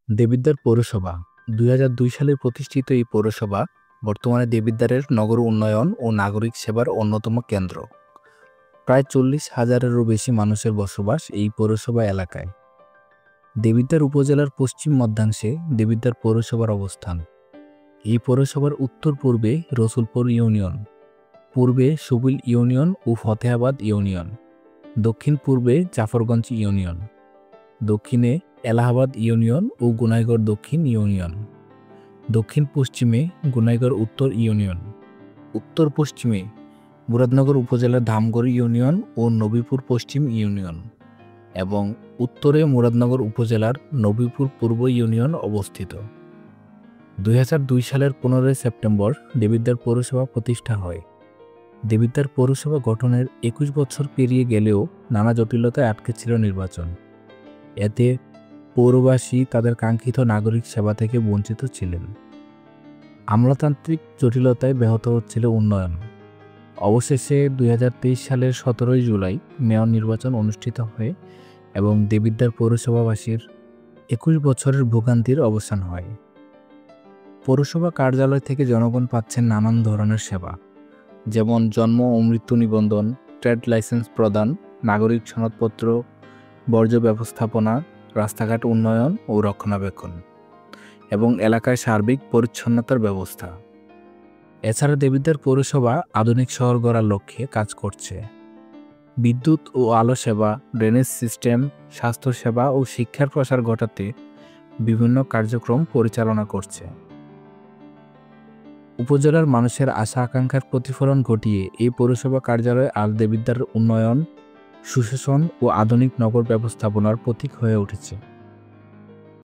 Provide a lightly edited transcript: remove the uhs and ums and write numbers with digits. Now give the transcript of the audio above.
দেবিদ্বার পৌরসভা ২০০২ সালে প্রতিষ্ঠিত এই পৌরসভা বর্তমানে দেবিদ্বারের নগর উন্নয়ন ও নাগরিক সেবার অন্যতম কেন্দ্র। প্রায় ৪০,০০০-এরও বেশি মানুষের বসবাস এই পৌরসভা এলাকায়। দেবিদ্বার উপজেলার পশ্চিম মধ্যাংশে দেবিদ্বার পৌরসভার অবস্থান। এই পৌরসভার উত্তর-পূর্বে রসুলপুর ইউনিয়ন, পূর্বে সুবিল ইউনিয়ন ও ফতেহাবাদ ইউনিয়ন, দক্ষিণ-পূর্বে জাফরগঞ্জ ইউনিয়ন, দক্ষিণে এলাহাবাদ ইউনিয়ন ও গুনাইগড় দক্ষিণ ইউনিয়ন, দক্ষিণ-পশ্চিমে গুনাইগড় উত্তর ইউনিয়ন, উত্তর-পশ্চিমে মুরাদনগর উপজেলার ধামগড় ইউনিয়ন ও নবীপুর পশ্চিম ইউনিয়ন এবং উত্তরে মুরাদনগর উপজেলার নবীপুর পূর্ব ইউনিয়ন অবস্থিত। ২০০২ সালের ১৫ সেপ্টেম্বর দেবিদ্বার পৌরসভা প্রতিষ্ঠা হয়। দেবিদ্বার পৌরসভা গঠনের ২১ বছর পেরিয়ে গেলেও নানা জটিলতায় আটকে ছিল নির্বাচন। এতে পৌরবাসী তাদের কাঙ্ক্ষিত নাগরিক সেবা থেকে বঞ্চিত ছিলেন। আমলাতান্ত্রিক জটিলতায় ব্যাহত হচ্ছিল উন্নয়ন। অবশেষে ২০২৩ সালের ১৭ জুলাই মেয়র নির্বাচন অনুষ্ঠিত হয় এবং দেবিদ্বার পৌরসভাবাসীর ২১ বছরের ভোগান্তির অবসান হয়। পৌরসভা কার্যালয় থেকে জনগণ পাচ্ছেন নানান ধরনের সেবা, যেমন জন্ম ও মৃত্যু নিবন্ধন, ট্রেড লাইসেন্স প্রদান, নাগরিক সনদপত্র, বর্জ্য ব্যবস্থাপনা, রাস্তাঘাট উন্নয়ন ও রক্ষণাবেক্ষণ এবং এলাকায় সার্বিক পরিচ্ছন্নতার ব্যবস্থা। এছাড়া দেবিদ্বার পৌরসভা আধুনিক শহর গড়ার লক্ষ্যে কাজ করছে। বিদ্যুৎ ও আলো সেবা, ড্রেনেজ সিস্টেম, স্বাস্থ্যসেবা ও শিক্ষার প্রসার ঘটাতে বিভিন্ন কার্যক্রম পরিচালনা করছে। উপজেলার মানুষের আশা আকাঙ্ক্ষার প্রতিফলন ঘটিয়ে এই পৌরসভা কার্যালয় আজ দেবিদ্বার উন্নয়ন, সুশাসন ও আধুনিক নগর ব্যবস্থাপনার প্রতীক হয়ে উঠেছে।